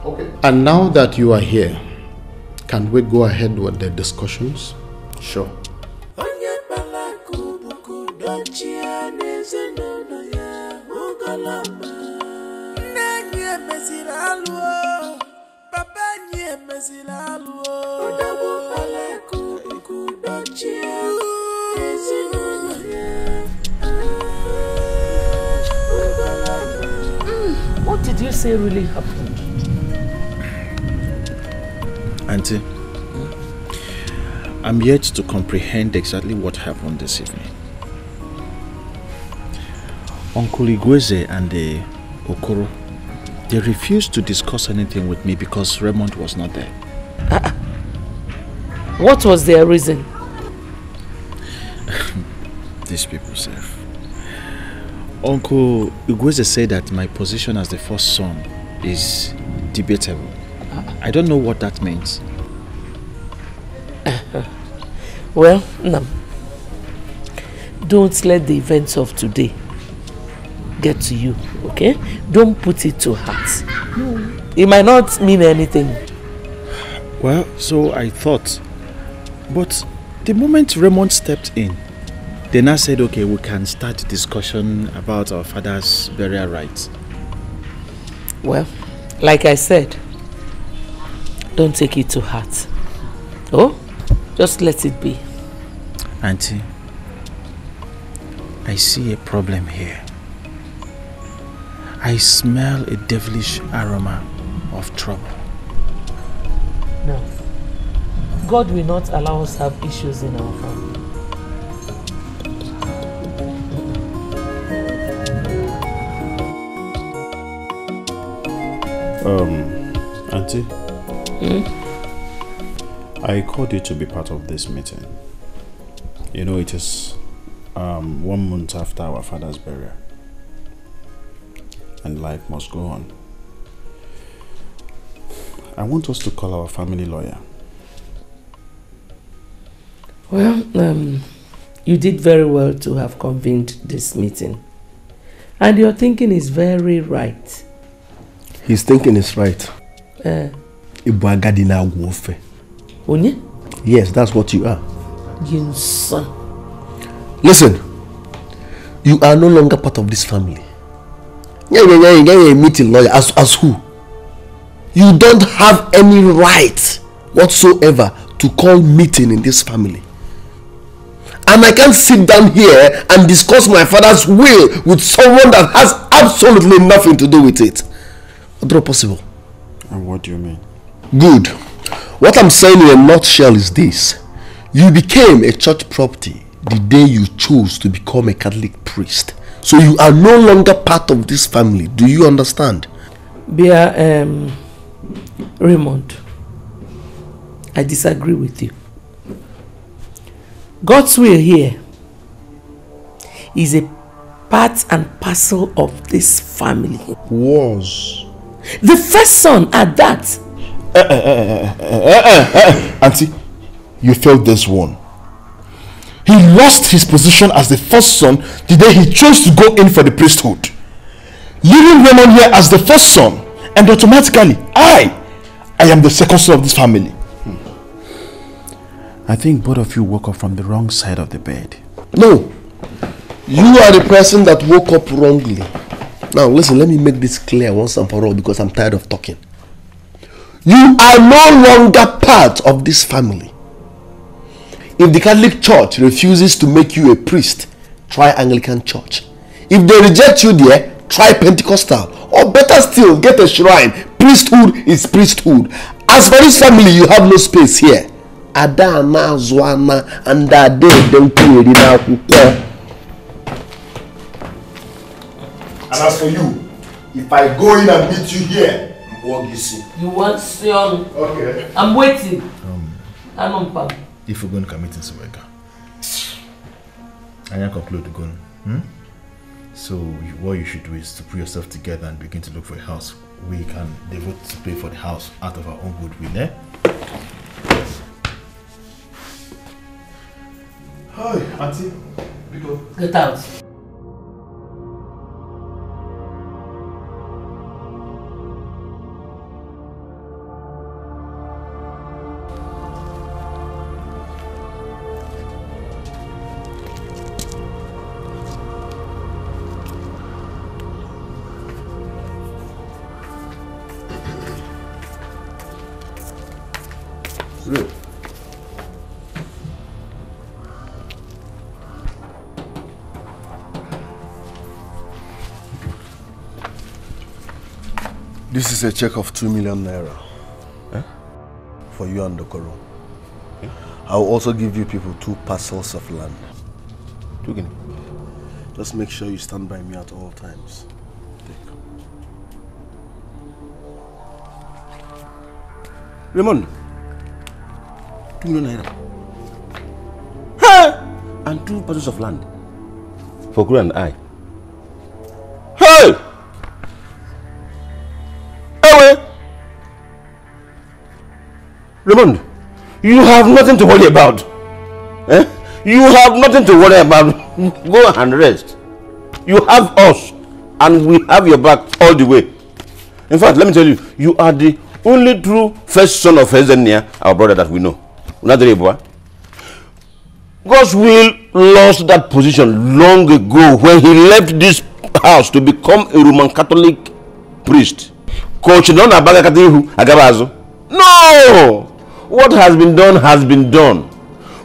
Okay. And now that you are here, can we go ahead with the discussions? Sure. What did you say really happened? Auntie, I'm yet to comprehend exactly what happened this evening. Uncle Igweze and the Okoro, they refused to discuss anything with me because Raymond was not there. What was their reason? These people say. Uncle Igweze said that my position as the first son is debatable. I don't know what that means. Well, no. Don't let the events of today get to you, okay? Don't put it to heart. It might not mean anything. Well, so I thought. But the moment Raymond stepped in, they now said, okay, we can start discussion about our father's burial rights. Well, like I said, don't take it to heart. Oh, just let it be. Auntie, I see a problem here. I smell a devilish aroma of trouble. No. God will not allow us to have issues in our family. Auntie, I called you to be part of this meeting. You know, it is 1 month after our father's burial. And life must go on. I want us to call our family lawyer. Well, you did very well to have convened this meeting. And your thinking is very right. His thinking is right. Onye? Yes, that's what you are. Yes. Listen, you are no longer part of this family. Yeah, meeting lawyer as who? You don't have any right whatsoever to call meeting in this family. And I can't sit down here and discuss my father's will with someone that has absolutely nothing to do with it. Not possible. And what do you mean? Good. What I'm saying in a nutshell is this. You became a church property the day you chose to become a Catholic priest. So you are no longer part of this family. Do you understand? Raymond, I disagree with you. God's will here is a part and parcel of this family. Was. The first son at that. Auntie, you failed this one. He lost his position as the first son the day he chose to go in for the priesthood. Leaving Raymond here as the first son, and automatically, I am the second son of this family. I think both of you woke up from the wrong side of the bed. No. You are the person that woke up wrongly. Now listen, let me make this clear once and for all because I'm tired of talking. You are no longer part of this family. If the Catholic Church refuses to make you a priest, try Anglican Church. If they reject you there, try Pentecostal. Or better still, get a shrine. Priesthood is priesthood. As for this family, you have no space here. Adana, Zwana, and Ade, don't. And as for you, if I go in and meet you here, you want Sion? Okay. I'm waiting. If we're going to commit in Suweka, I can conclude to go. So what you should do is to put yourself together and begin to look for a house. We can devote to pay for the house out of our own goodwill, eh? Hi, Auntie. Get out. This is a check of 2 million naira for you and Dokoro. I'll also give you people 2 parcels of land. Just make sure you stand by me at all times. Take. Raymond, 2 million naira. Hey! And 2 parcels of land for Kuru and I. Hey! Raymond, you have nothing to worry about. You have nothing to worry about. Go and rest. You have us, and we have your back all the way. In fact, let me tell you, you are the only true first son of Ezenia, our brother that we know. God's will lost that position long ago when he left this house to become a Roman Catholic priest. No! What has been done.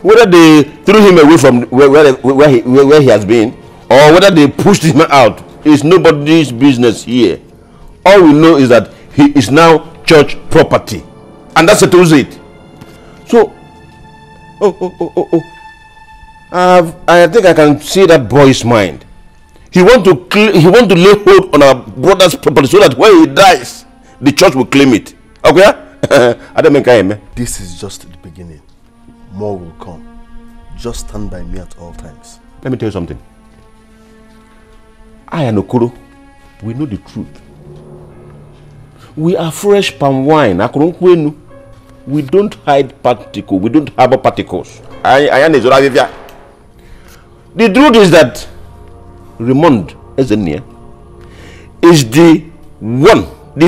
Whether they threw him away from where he has been, or whether they pushed him out, is nobody's business here. All we know is that he is now church property, and that settles it. So, I think I can see that boy's mind. He want to lay hold on our brother's property so that when he dies, the church will claim it. Okay? This is just the beginning. More will come. Just stand by me at all times. Let me tell you something. I and Okoro, we know the truth. We are fresh palm wine. We don't hide particles. We don't harbor particles. The truth is that Raymond Ezeonu is the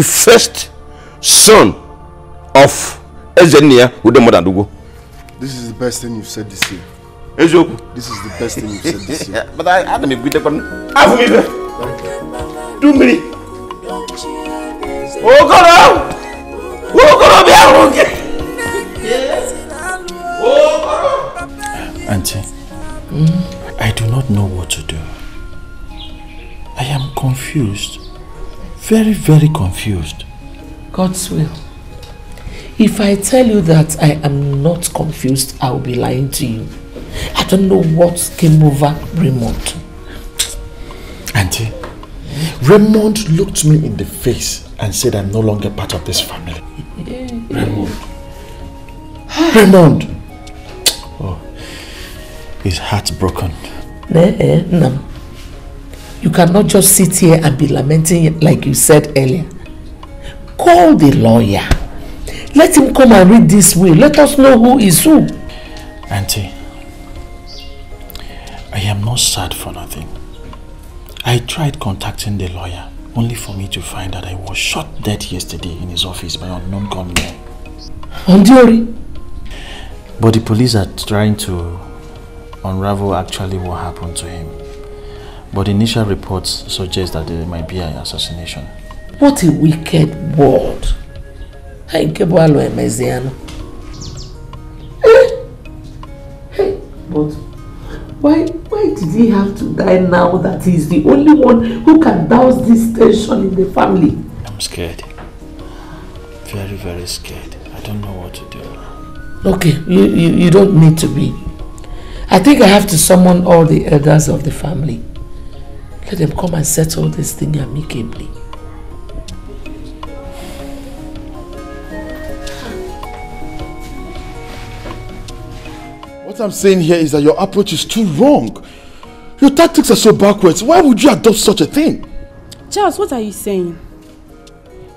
first son of Ezeonu with the mother Dugo. This is the best thing you've said this year. This is the best thing you've said this year. But I had to be better. Have me there. 2 minutes. Oh God! Oh God! Auntie, I do not know what to do. I am confused. Very, very confused. God's will. If I tell you that I am not confused, I will be lying to you. I don't know what came over Raymond. Auntie, Raymond looked me in the face and said I'm no longer part of this family. Raymond. Raymond! Oh, his heart's broken. No. You cannot just sit here and be lamenting like you said earlier. Call the lawyer. Let him come and read this will. Let us know who is who. Auntie, I am not sad for nothing. I tried contacting the lawyer only for me to find that I was shot dead yesterday in his office by unknown gunmen. Ondiori? But the police are trying to unravel actually what happened to him. But initial reports suggest that there might be an assassination. What a wicked word. But why did he have to die now that he's the only one who can douse this tension in the family? I'm scared. Very, very scared. I don't know what to do. Okay, you don't need to be. I think I have to summon all the elders of the family. Let them come and settle this thing amicably. What I'm saying here is that your approach is too wrong. Your tactics are so backwards. Why would you adopt such a thing? Charles, what are you saying?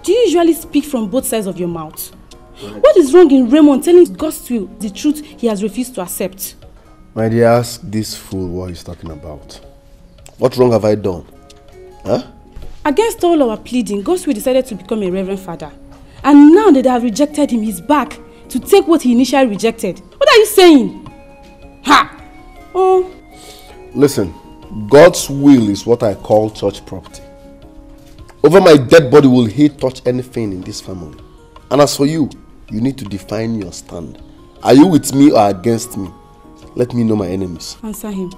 Do you usually speak from both sides of your mouth? What is wrong in Raymond telling God's will the truth he has refused to accept? My dear, ask this fool what he's talking about. What wrong have I done? Huh? Against all our pleading, God's will decided to become a reverend father. And now that they have rejected him, he's back to take what he initially rejected. What are you saying? Ha! Oh. Listen, God's will is what I call church property. Over my dead body will he touch anything in this family. And as for you, you need to define your stand. Are you with me or against me? Let me know my enemies. Answer him.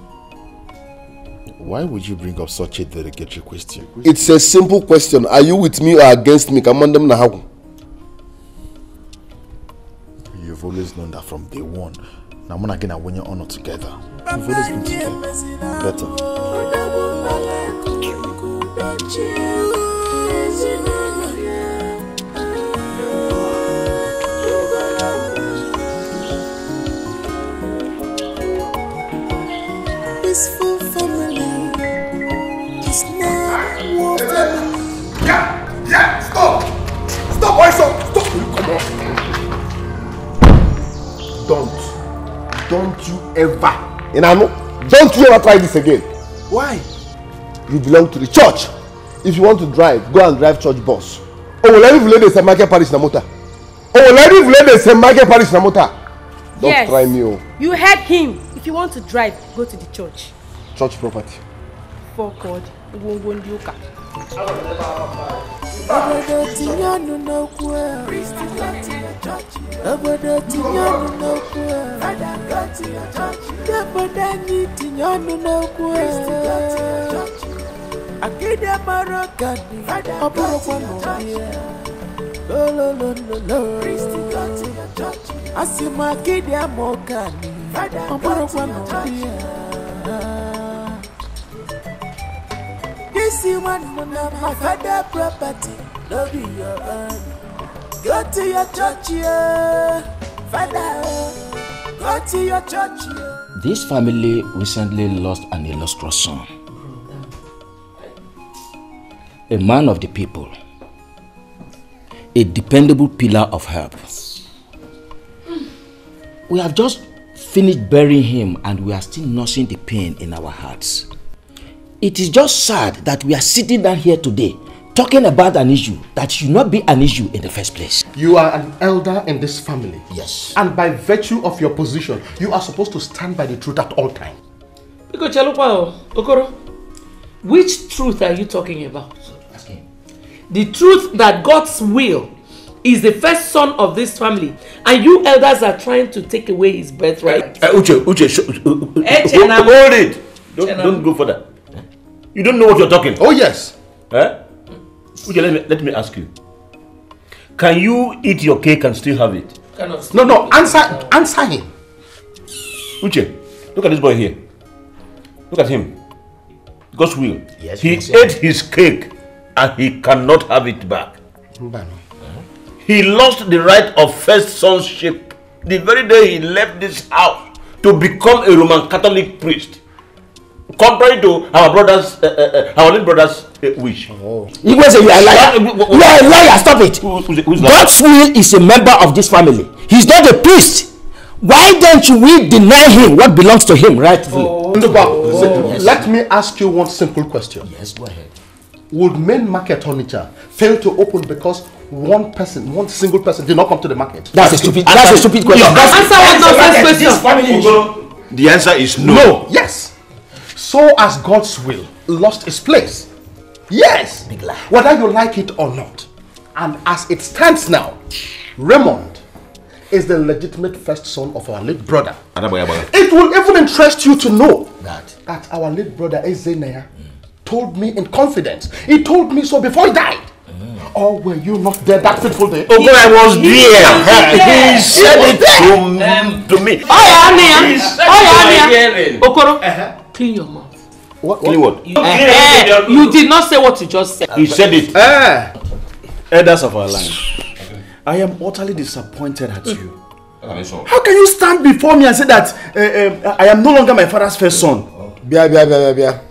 Why would you bring up such a derogatory question? It's a simple question. Are you with me or against me? You've always known that from day one. Now I'm gonna win your honor together. You've always been together. Better. Peaceful family is not war family. Yeah, stop! Stop, why stop? Come on. Don't you ever, don't you ever try this again. Why? You belong to the church. If you want to drive, go and drive church bus. Oh, let me village St. Michael Parish Namota. Oh, let me village St. Michael Parish Namota. Don't try me. Oh. You heard him. If you want to drive, go to the church. Church property. For God. This is one of my father property, love your own. Go to your church, yeah. Father, go to your church, yeah. This family recently lost an illustrious son. A man of the people. A dependable pillar of help. We have just finished burying him and we are still nursing the pain in our hearts. It is just sad that we are sitting down here today talking about an issue that should not be an issue in the first place. You are an elder in this family. Yes. And by virtue of your position, you are supposed to stand by the truth at all times. Okoro, which truth are you talking about? The truth that God's will is the first son of this family, and you elders are trying to take away his birthright. Uche, hold it. Don't go further. You don't know what you're talking. Oh yes. Uche, let me ask you. Can you eat your cake and still have it? No, answer him. Uche, look at this boy here. Look at him. God's will. Yes, he yes, ate his cake and he cannot have it back. He lost the right of first sonship the very day he left this house to become a Roman Catholic priest. Contrary to our brothers, our late brothers' wish. You go say you are a liar. You are a liar. Stop it. Who's God's will is a member of this family. He's not a priest. Why don't we deny him what belongs to him rightfully? Yes. Let me ask you one simple question. Yes, go ahead. Would main market Onitsha fail to open because one single person did not come to the market? That's a stupid question. Answer one nonsense question. The answer is no. No. Yes. So as God's will lost its place. Yes. Big lie. Whether you like it or not. And as it stands now, Raymond is the legitimate first son of our late brother. It will even interest you to know that our late brother Ezeonu told me in confidence. He told me so before he died. Or were you not there that fateful day? Oh God, I was there. He said it to me. Okoro, clean your mouth. What? Clean what? You did not say what you just said. He said it. Elders of our land, I am utterly disappointed at you. How can you stand before me and say that I am no longer my father's first son? Bia.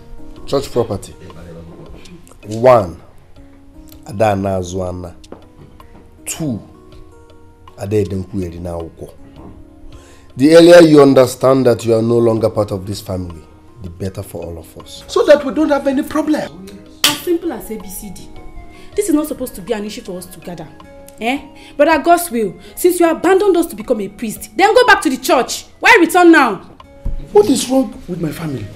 Church property. 1. Adana Zuana. 2. Adedenku Erina Oko. The earlier you understand that you are no longer part of this family, the better for all of us. So that we don't have any problem. As simple as ABCD. This is not supposed to be an issue for us to gather. But at God's will, since you abandoned us to become a priest, then go back to the church. Why return now? What is wrong with my family?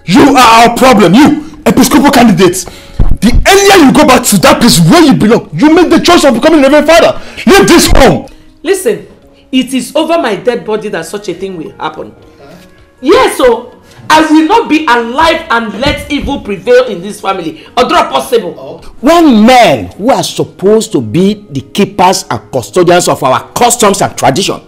You are our problem. You, Episcopal candidates. The earlier you go back to that place where you belong, you make the choice of becoming a Reverend Father. Leave this home. Listen, it is over my dead body that such a thing will happen. Yes, so I will not be alive and let evil prevail in this family. Or drop possible. When men who are supposed to be the keepers and custodians of our customs and tradition,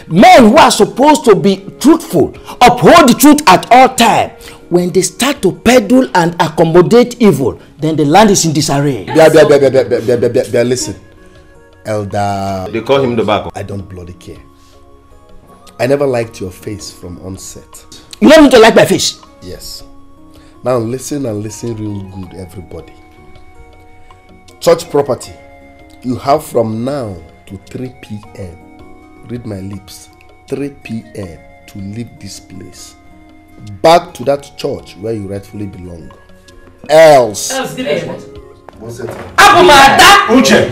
men who are supposed to be truthful, uphold the truth at all times, when they start to peddle and accommodate evil, then the land is in disarray. Listen, Elder. They call him the back. I don't bloody care. I never liked your face from onset. You don't need to like my face. Yes. Now listen and listen real good, everybody. Church property. You have from now to 3 p.m. Read my lips. 3 p.m. to leave this place. Back to that church where you rightfully belong. Else. What's it? Uche.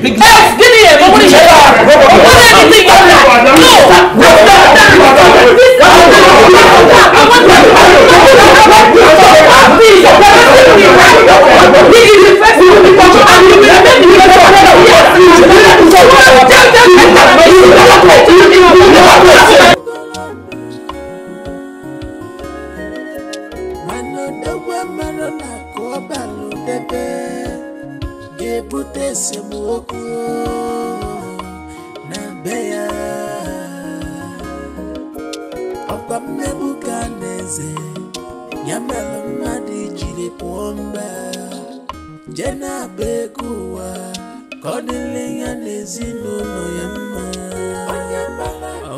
Oh,